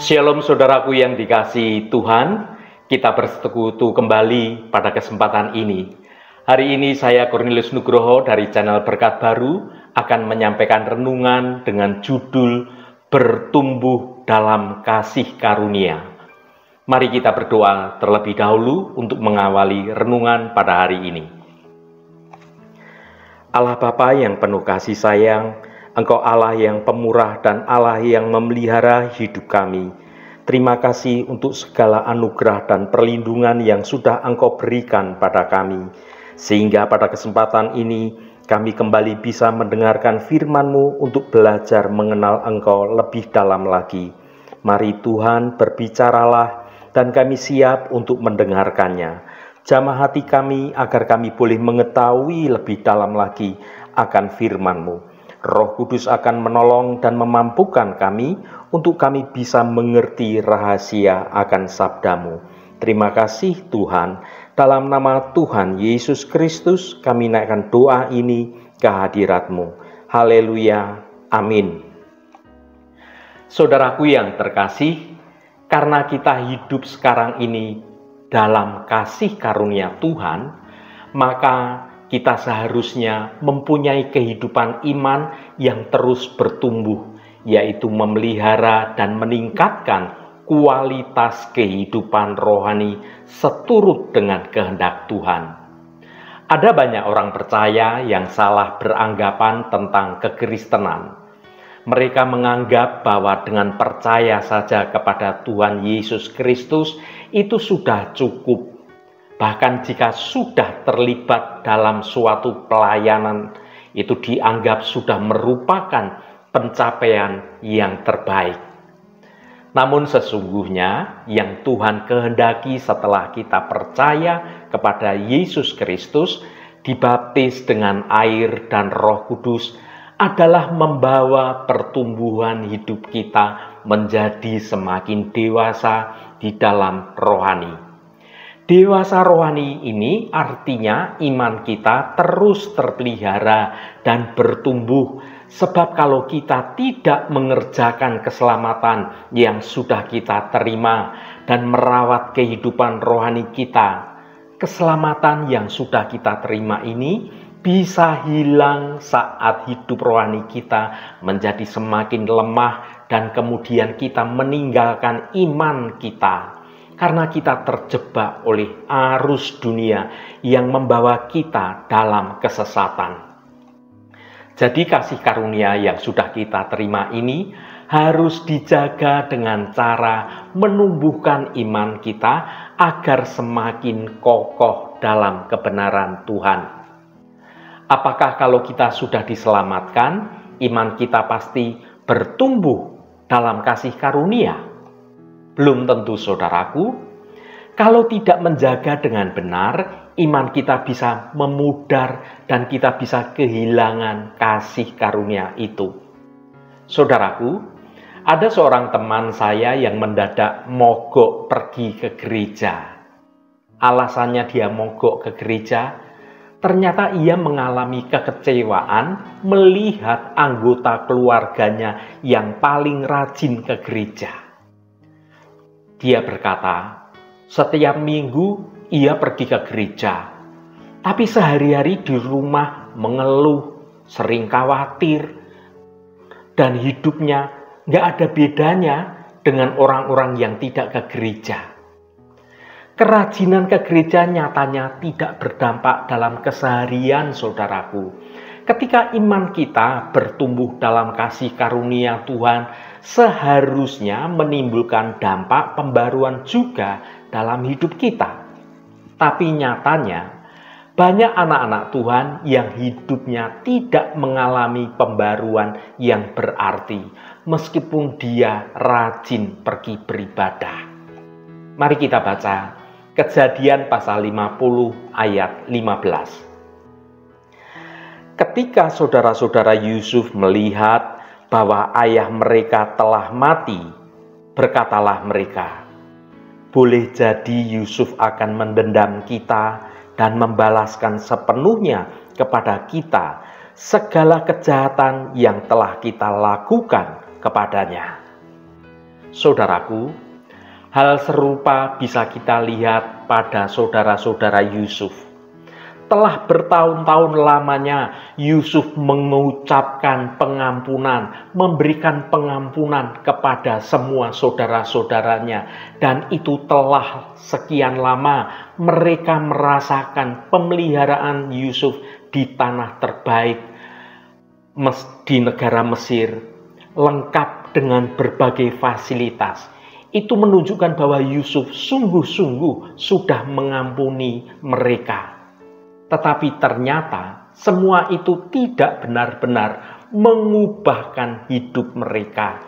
Shalom saudaraku yang dikasihi Tuhan, kita bersekutu kembali pada kesempatan ini. Hari ini saya Cornelius Nugroho dari channel Berkat Baru akan menyampaikan renungan dengan judul Bertumbuh dalam Kasih Karunia. Mari kita berdoa terlebih dahulu untuk mengawali renungan pada hari ini. Allah Bapa yang penuh kasih sayang, Engkau Allah yang pemurah dan Allah yang memelihara hidup kami. Terima kasih untuk segala anugerah dan perlindungan yang sudah Engkau berikan pada kami. Sehingga pada kesempatan ini kami kembali bisa mendengarkan firman-Mu untuk belajar mengenal Engkau lebih dalam lagi. Mari Tuhan berbicaralah dan kami siap untuk mendengarkannya. Jamah hati kami agar kami boleh mengetahui lebih dalam lagi akan firman-Mu. Roh Kudus akan menolong dan memampukan kami untuk kami bisa mengerti rahasia akan sabda-Mu. Terima kasih Tuhan. Dalam nama Tuhan Yesus Kristus kami naikkan doa ini ke hadirat-Mu. Haleluya. Amin. Saudaraku yang terkasih, karena kita hidup sekarang ini dalam kasih karunia Tuhan, maka kita seharusnya mempunyai kehidupan iman yang terus bertumbuh, yaitu memelihara dan meningkatkan kualitas kehidupan rohani seturut dengan kehendak Tuhan. Ada banyak orang percaya yang salah beranggapan tentang kekristenan. Mereka menganggap bahwa dengan percaya saja kepada Tuhan Yesus Kristus itu sudah cukup. Bahkan jika sudah terlibat dalam suatu pelayanan, itu dianggap sudah merupakan pencapaian yang terbaik. Namun sesungguhnya yang Tuhan kehendaki setelah kita percaya kepada Yesus Kristus, dibaptis dengan air dan Roh Kudus, adalah membawa pertumbuhan hidup kita menjadi semakin dewasa di dalam rohani. Dewasa rohani ini artinya iman kita terus terpelihara dan bertumbuh, sebab kalau kita tidak mengerjakan keselamatan yang sudah kita terima dan merawat kehidupan rohani kita, keselamatan yang sudah kita terima ini bisa hilang saat hidup rohani kita menjadi semakin lemah dan kemudian kita meninggalkan iman kita. Karena kita terjebak oleh arus dunia yang membawa kita dalam kesesatan. Jadi kasih karunia yang sudah kita terima ini harus dijaga dengan cara menumbuhkan iman kita agar semakin kokoh dalam kebenaran Tuhan. Apakah kalau kita sudah diselamatkan, iman kita pasti bertumbuh dalam kasih karunia? Belum tentu saudaraku. Kalau tidak menjaga dengan benar, iman kita bisa memudar dan kita bisa kehilangan kasih karunia itu. Saudaraku, ada seorang teman saya yang mendadak mogok pergi ke gereja. Alasannya dia mogok ke gereja, ternyata ia mengalami kekecewaan melihat anggota keluarganya yang paling rajin ke gereja. Dia berkata, setiap minggu ia pergi ke gereja, tapi sehari-hari di rumah mengeluh, sering khawatir, dan hidupnya nggak ada bedanya dengan orang-orang yang tidak ke gereja. Kerajinan ke gereja nyatanya tidak berdampak dalam keseharian saudaraku. Ketika iman kita bertumbuh dalam kasih karunia Tuhan, seharusnya menimbulkan dampak pembaruan juga dalam hidup kita. Tapi nyatanya, banyak anak-anak Tuhan yang hidupnya tidak mengalami pembaruan yang berarti, meskipun dia rajin pergi beribadah. Mari kita baca Kejadian pasal 50 ayat 15. Ketika saudara-saudara Yusuf melihat bahwa ayah mereka telah mati, berkatalah mereka, boleh jadi Yusuf akan mendendam kita dan membalaskan sepenuhnya kepada kita segala kejahatan yang telah kita lakukan kepadanya. Saudaraku, hal serupa bisa kita lihat pada saudara-saudara Yusuf. Telah bertahun-tahun lamanya Yusuf mengucapkan pengampunan, memberikan pengampunan kepada semua saudara-saudaranya. Dan itu telah sekian lama mereka merasakan pemeliharaan Yusuf di tanah terbaik di negara Mesir, lengkap dengan berbagai fasilitas. Itu menunjukkan bahwa Yusuf sungguh-sungguh sudah mengampuni mereka. Tetapi ternyata semua itu tidak benar-benar mengubahkan hidup mereka.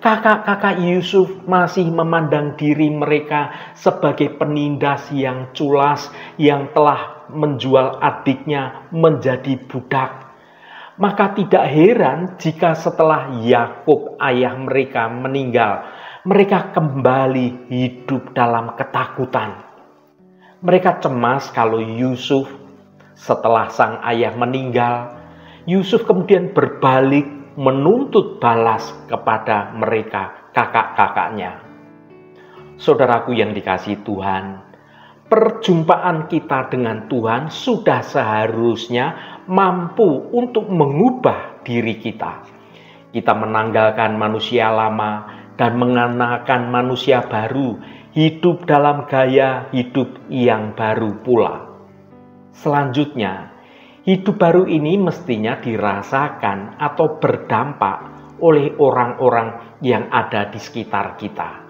Kakak-kakak Yusuf masih memandang diri mereka sebagai penindas yang culas yang telah menjual adiknya menjadi budak. Maka tidak heran jika setelah Yakub ayah mereka meninggal, mereka kembali hidup dalam ketakutan. Mereka cemas kalau Yusuf setelah sang ayah meninggal, Yusuf kemudian berbalik menuntut balas kepada mereka, kakak-kakaknya. Saudaraku yang dikasihi Tuhan, perjumpaan kita dengan Tuhan sudah seharusnya mampu untuk mengubah diri kita. Kita menanggalkan manusia lama dan mengenakan manusia baru, hidup dalam gaya hidup yang baru pula. Selanjutnya, hidup baru ini mestinya dirasakan atau berdampak oleh orang-orang yang ada di sekitar kita.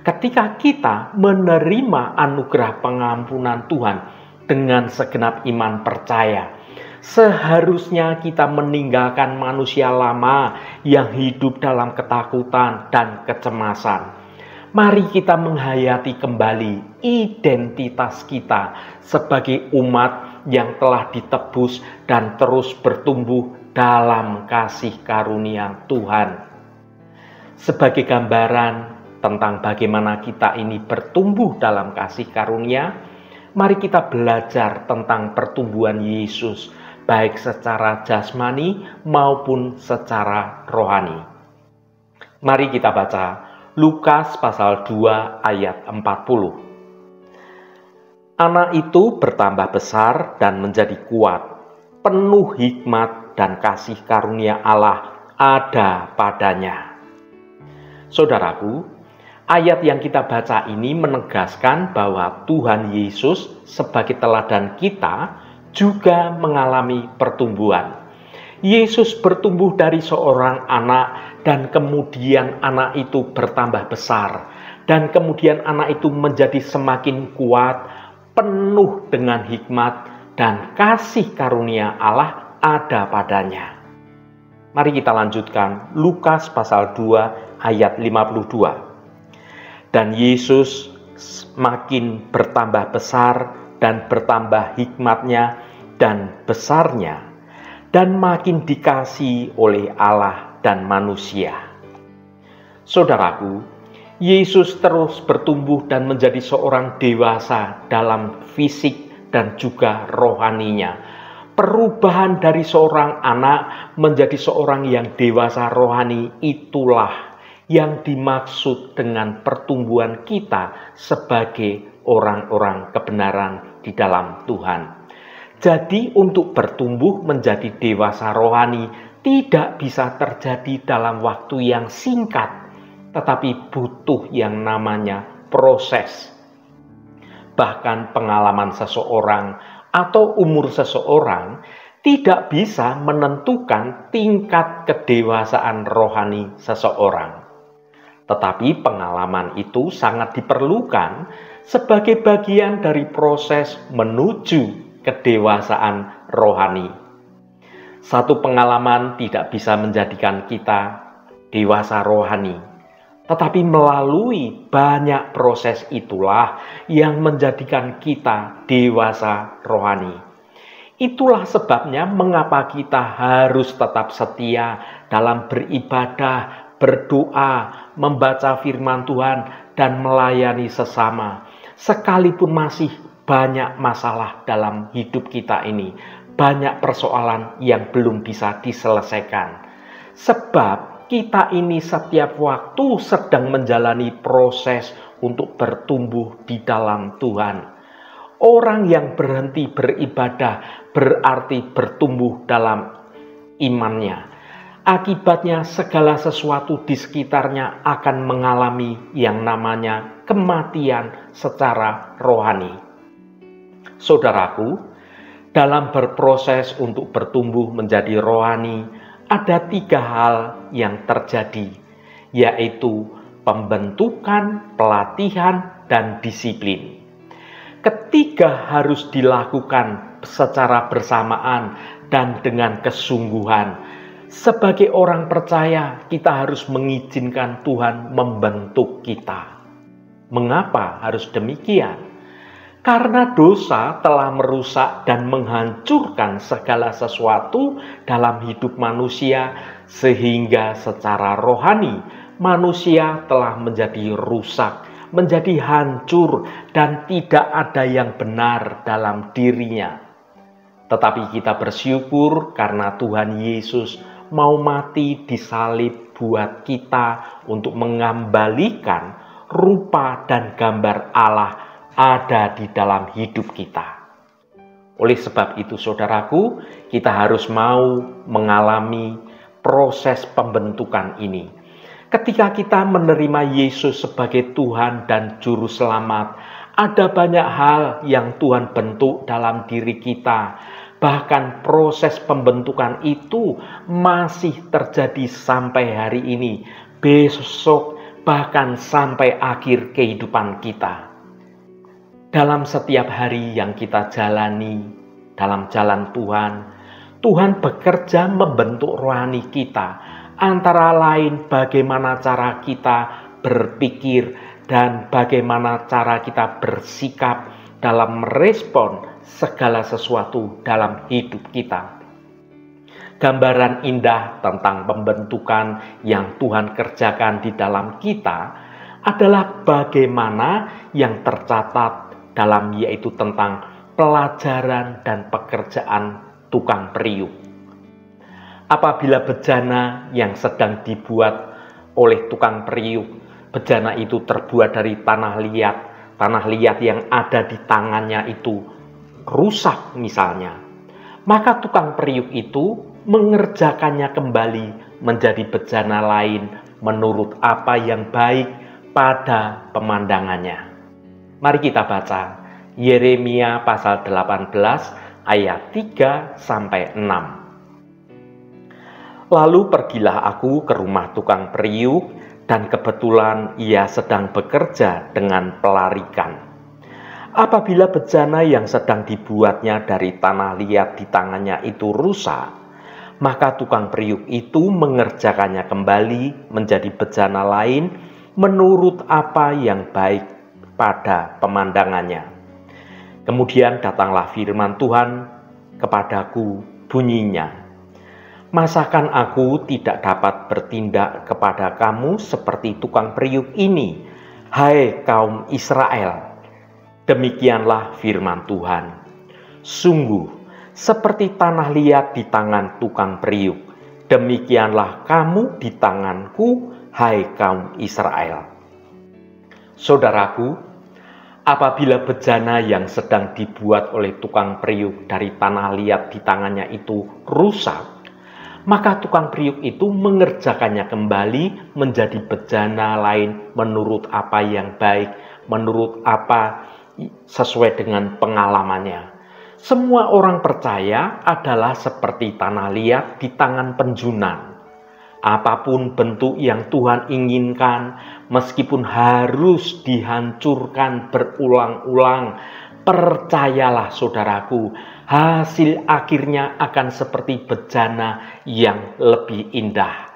Ketika kita menerima anugerah pengampunan Tuhan dengan segenap iman percaya, seharusnya kita meninggalkan manusia lama yang hidup dalam ketakutan dan kecemasan. Mari kita menghayati kembali identitas kita sebagai umat yang telah ditebus dan terus bertumbuh dalam kasih karunia Tuhan. Sebagai gambaran tentang bagaimana kita ini bertumbuh dalam kasih karunia, mari kita belajar tentang pertumbuhan Yesus, baik secara jasmani maupun secara rohani. Mari kita baca Lukas pasal 2 ayat 40. Anak itu bertambah besar dan menjadi kuat, penuh hikmat dan kasih karunia Allah ada padanya. Saudaraku, ayat yang kita baca ini menegaskan bahwa Tuhan Yesus sebagai teladan kita juga mengalami pertumbuhan. Yesus bertumbuh dari seorang anak dan kemudian anak itu bertambah besar. Dan kemudian anak itu menjadi semakin kuat, penuh dengan hikmat dan kasih karunia Allah ada padanya. Mari kita lanjutkan Lukas pasal 2 ayat 52. Dan Yesus makin bertambah besar dan bertambah hikmatnya dan besarnya, dan makin dikasihi oleh Allah dan manusia. Saudaraku, Yesus terus bertumbuh dan menjadi seorang dewasa dalam fisik dan juga rohaninya. Perubahan dari seorang anak menjadi seorang yang dewasa rohani, itulah yang dimaksud dengan pertumbuhan kita sebagai orang-orang kebenaran di dalam Tuhan. Jadi untuk bertumbuh menjadi dewasa rohani tidak bisa terjadi dalam waktu yang singkat, tetapi butuh yang namanya proses. Bahkan pengalaman seseorang atau umur seseorang tidak bisa menentukan tingkat kedewasaan rohani seseorang. Tetapi pengalaman itu sangat diperlukan sebagai bagian dari proses menuju kedewasaan rohani. Satu pengalaman tidak bisa menjadikan kita dewasa rohani, tetapi melalui banyak proses itulah yang menjadikan kita dewasa rohani. Itulah sebabnya mengapa kita harus tetap setia dalam beribadah, berdoa, membaca firman Tuhan, dan melayani sesama. Sekalipun masih banyak masalah dalam hidup kita ini, banyak persoalan yang belum bisa diselesaikan. Sebab kita ini setiap waktu sedang menjalani proses untuk bertumbuh di dalam Tuhan. Orang yang berhenti beribadah berarti bertumbuh dalam imannya. Akibatnya segala sesuatu di sekitarnya akan mengalami yang namanya kematian secara rohani. Saudaraku, dalam berproses untuk bertumbuh menjadi rohani, ada 3 hal yang terjadi, yaitu pembentukan, pelatihan, dan disiplin. Ketiga harus dilakukan secara bersamaan dan dengan kesungguhan. Sebagai orang percaya, kita harus mengizinkan Tuhan membentuk kita. Mengapa harus demikian? Karena dosa telah merusak dan menghancurkan segala sesuatu dalam hidup manusia, sehingga secara rohani manusia telah menjadi rusak, menjadi hancur, dan tidak ada yang benar dalam dirinya. Tetapi kita bersyukur karena Tuhan Yesus mau mati di salib buat kita untuk mengembalikan rupa dan gambar Allah ada di dalam hidup kita. Oleh sebab itu, saudaraku, kita harus mau mengalami proses pembentukan ini. Ketika kita menerima Yesus sebagai Tuhan dan Juru Selamat, ada banyak hal yang Tuhan bentuk dalam diri kita. Bahkan proses pembentukan itu masih terjadi sampai hari ini, besok, bahkan sampai akhir kehidupan kita. Dalam setiap hari yang kita jalani dalam jalan Tuhan, Tuhan bekerja membentuk rohani kita, antara lain bagaimana cara kita berpikir dan bagaimana cara kita bersikap dalam merespon segala sesuatu dalam hidup kita. Gambaran indah tentang pembentukan yang Tuhan kerjakan di dalam kita adalah bagaimana yang tercatat dalam, yaitu tentang pelajaran dan pekerjaan tukang periuk. Apabila bejana yang sedang dibuat oleh tukang periuk, bejana itu terbuat dari tanah liat yang ada di tangannya itu rusak misalnya, maka tukang periuk itu mengerjakannya kembali menjadi bejana lain menurut apa yang baik pada pemandangannya. Mari kita baca Yeremia pasal 18 ayat 3-6. Lalu pergilah aku ke rumah tukang periuk, dan kebetulan ia sedang bekerja dengan pelarikan. Apabila bejana yang sedang dibuatnya dari tanah liat di tangannya itu rusak, maka tukang periuk itu mengerjakannya kembali menjadi bejana lain menurut apa yang baik pada pemandangannya. Kemudian datanglah firman Tuhan kepadaku, bunyinya, masakan aku tidak dapat bertindak kepada kamu seperti tukang periuk ini, hai kaum Israel? Demikianlah firman Tuhan. Sungguh, seperti tanah liat di tangan tukang periuk, demikianlah kamu di tanganku, hai kaum Israel. Saudaraku, apabila bejana yang sedang dibuat oleh tukang periuk dari tanah liat di tangannya itu rusak, maka tukang periuk itu mengerjakannya kembali menjadi bejana lain menurut apa yang baik, menurut apa sesuai dengan pengalamannya. Semua orang percaya adalah seperti tanah liat di tangan penjunan. Apapun bentuk yang Tuhan inginkan, meskipun harus dihancurkan berulang-ulang, percayalah saudaraku, hasil akhirnya akan seperti bejana yang lebih indah.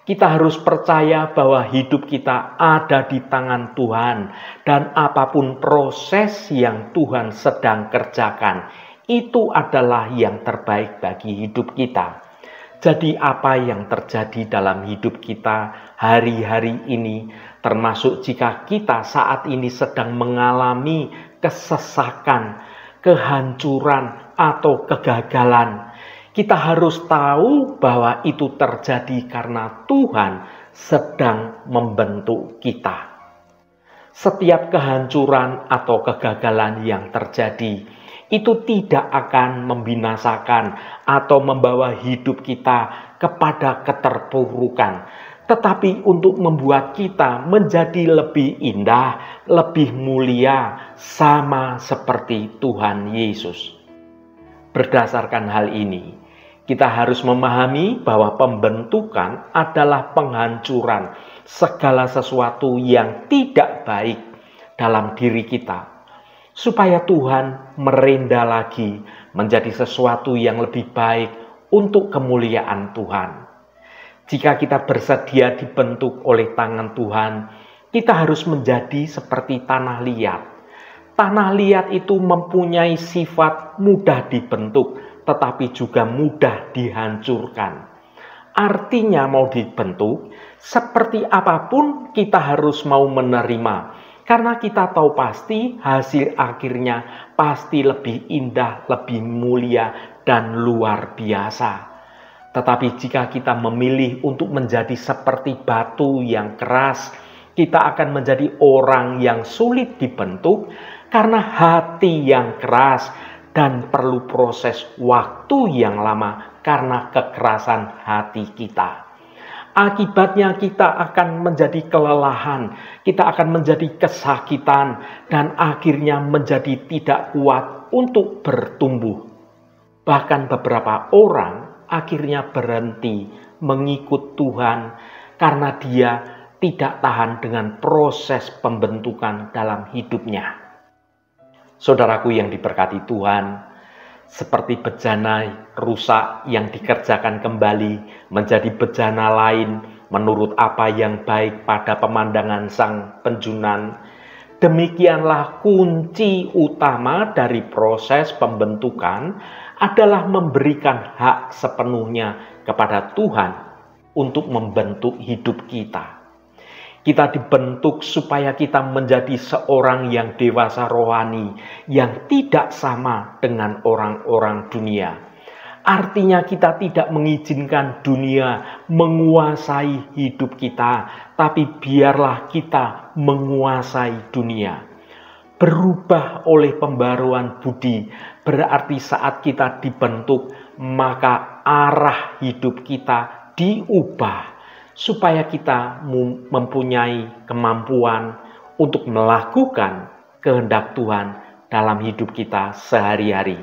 Kita harus percaya bahwa hidup kita ada di tangan Tuhan, dan apapun proses yang Tuhan sedang kerjakan, itu adalah yang terbaik bagi hidup kita. Jadi apa yang terjadi dalam hidup kita hari-hari ini, termasuk jika kita saat ini sedang mengalami kesesakan, kehancuran, atau kegagalan, Kita harus tahu bahwa itu terjadi karena Tuhan sedang membentuk kita. Setiap kehancuran atau kegagalan yang terjadi itu tidak akan membinasakan atau membawa hidup kita kepada keterpurukan, tetapi untuk membuat kita menjadi lebih indah, lebih mulia, sama seperti Tuhan Yesus. Berdasarkan hal ini, kita harus memahami bahwa pembentukan adalah penghancuran segala sesuatu yang tidak baik dalam diri kita, supaya Tuhan merendah lagi menjadi sesuatu yang lebih baik untuk kemuliaan Tuhan. Jika kita bersedia dibentuk oleh tangan Tuhan, kita harus menjadi seperti tanah liat. Tanah liat itu mempunyai sifat mudah dibentuk, tetapi juga mudah dihancurkan. Artinya mau dibentuk, seperti apapun kita harus mau menerima. Karena kita tahu pasti hasil akhirnya pasti lebih indah, lebih mulia, dan luar biasa. Tetapi jika kita memilih untuk menjadi seperti batu yang keras, kita akan menjadi orang yang sulit dibentuk karena hati yang keras dan perlu proses waktu yang lama karena kekerasan hati kita. Akibatnya kita akan menjadi kelelahan, kita akan menjadi kesakitan, dan akhirnya menjadi tidak kuat untuk bertumbuh. Bahkan beberapa orang akhirnya berhenti mengikut Tuhan karena dia tidak tahan dengan proses pembentukan dalam hidupnya. Saudaraku yang diberkati Tuhan, seperti bejana rusak yang dikerjakan kembali menjadi bejana lain menurut apa yang baik pada pemandangan sang penjunan, demikianlah kunci utama dari proses pembentukan adalah memberikan hak sepenuhnya kepada Tuhan untuk membentuk hidup kita. Kita dibentuk supaya kita menjadi seorang yang dewasa rohani, yang tidak sama dengan orang-orang dunia. Artinya kita tidak mengizinkan dunia menguasai hidup kita, tapi biarlah kita menguasai dunia. Berubah oleh pembaruan budi, berarti saat kita dibentuk, maka arah hidup kita diubah, supaya kita mempunyai kemampuan untuk melakukan kehendak Tuhan dalam hidup kita sehari-hari.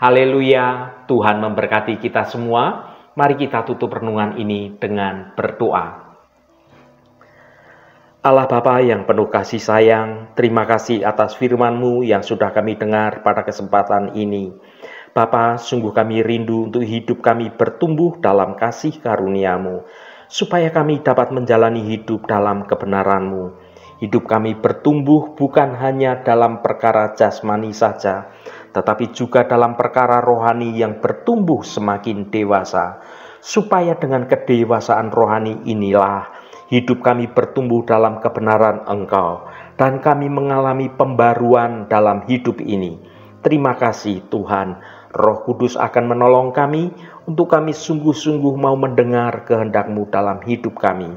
Haleluya, Tuhan memberkati kita semua. Mari kita tutup renungan ini dengan berdoa. Allah Bapa yang penuh kasih sayang, terima kasih atas firman-Mu yang sudah kami dengar pada kesempatan ini. Bapa, sungguh kami rindu untuk hidup kami bertumbuh dalam kasih karunia-Mu, supaya kami dapat menjalani hidup dalam kebenaran-Mu. Hidup kami bertumbuh bukan hanya dalam perkara jasmani saja, tetapi juga dalam perkara rohani yang bertumbuh semakin dewasa, supaya dengan kedewasaan rohani inilah hidup kami bertumbuh dalam kebenaran Engkau, dan kami mengalami pembaruan dalam hidup ini. Terima kasih Tuhan, Roh Kudus akan menolong kami untuk kami sungguh-sungguh mau mendengar kehendak-Mu dalam hidup kami.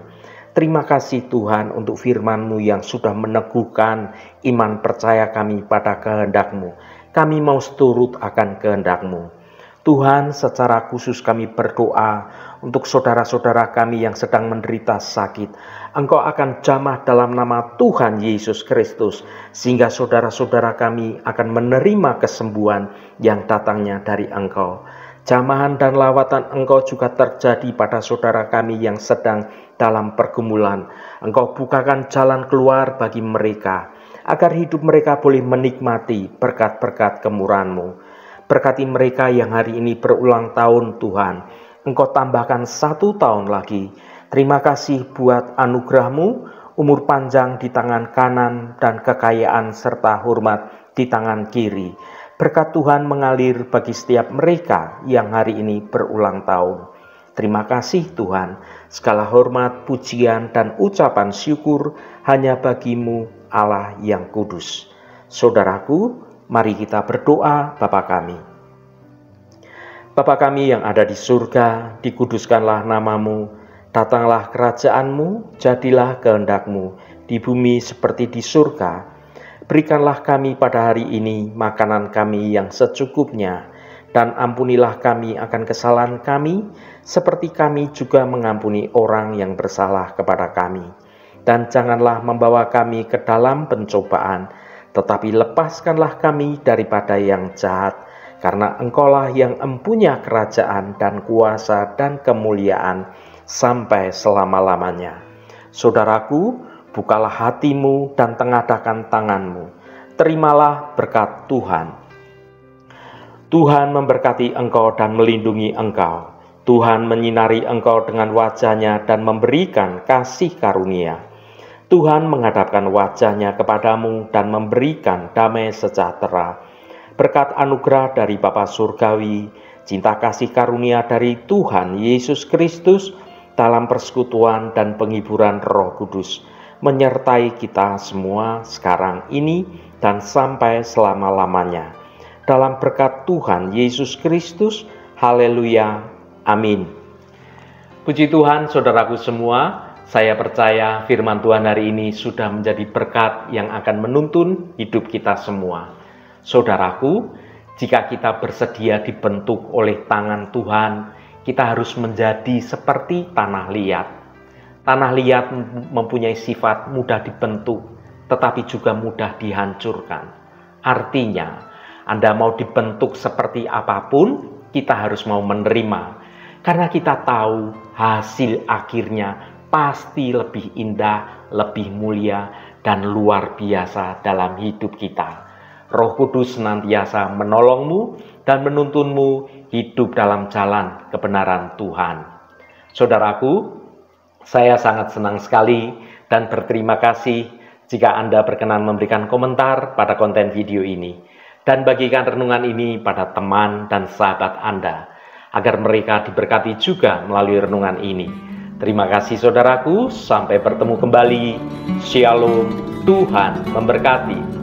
Terima kasih Tuhan untuk firman-Mu yang sudah meneguhkan iman percaya kami pada kehendak-Mu. Kami mau seturut akan kehendak-Mu. Tuhan, secara khusus kami berdoa untuk saudara-saudara kami yang sedang menderita sakit. Engkau akan jamah dalam nama Tuhan Yesus Kristus, sehingga saudara-saudara kami akan menerima kesembuhan yang datangnya dari Engkau. Jamahan dan lawatan Engkau juga terjadi pada saudara kami yang sedang dalam pergumulan. Engkau bukakan jalan keluar bagi mereka, agar hidup mereka boleh menikmati berkat-berkat kemurahan-Mu. Berkati mereka yang hari ini berulang tahun Tuhan. Engkau tambahkan 1 tahun lagi. Terima kasih buat anugerah-Mu, umur panjang di tangan kanan dan kekayaan serta hormat di tangan kiri. Berkat Tuhan mengalir bagi setiap mereka yang hari ini berulang tahun. Terima kasih Tuhan. Segala hormat, pujian, dan ucapan syukur hanya bagi-Mu Allah yang kudus. Saudaraku, mari kita berdoa Bapa kami. Bapa kami yang ada di surga, dikuduskanlah namamu, datanglah kerajaanmu, jadilah kehendak-Mu, di bumi seperti di surga. Berikanlah kami pada hari ini makanan kami yang secukupnya, dan ampunilah kami akan kesalahan kami, seperti kami juga mengampuni orang yang bersalah kepada kami. Dan janganlah membawa kami ke dalam pencobaan, tetapi lepaskanlah kami daripada yang jahat, karena Engkaulah yang empunya kerajaan dan kuasa dan kemuliaan sampai selama-lamanya. Saudaraku, bukalah hatimu dan tengadahkan tanganmu. Terimalah berkat Tuhan. Tuhan memberkati engkau dan melindungi engkau. Tuhan menyinari engkau dengan wajah-Nya dan memberikan kasih karunia. Tuhan menghadapkan wajah-Nya kepadamu dan memberikan damai sejahtera. Berkat anugerah dari Bapa Surgawi, cinta kasih karunia dari Tuhan Yesus Kristus, dalam persekutuan dan penghiburan Roh Kudus, menyertai kita semua sekarang ini dan sampai selama-lamanya. Dalam berkat Tuhan Yesus Kristus, haleluya, amin. Puji Tuhan, saudaraku semua, saya percaya firman Tuhan hari ini sudah menjadi berkat yang akan menuntun hidup kita semua. Saudaraku, jika kita bersedia dibentuk oleh tangan Tuhan, kita harus menjadi seperti tanah liat. Tanah liat mempunyai sifat mudah dibentuk, tetapi juga mudah dihancurkan. Artinya, Anda mau dibentuk seperti apapun, kita harus mau menerima. Karena kita tahu hasil akhirnya pasti lebih indah, lebih mulia, dan luar biasa dalam hidup kita. Roh Kudus senantiasa menolongmu dan menuntunmu hidup dalam jalan kebenaran Tuhan. Saudaraku, saya sangat senang sekali dan berterima kasih jika Anda berkenan memberikan komentar pada konten video ini dan bagikan renungan ini pada teman dan sahabat Anda agar mereka diberkati juga melalui renungan ini. Terima kasih saudaraku, sampai bertemu kembali. Shalom, Tuhan memberkati.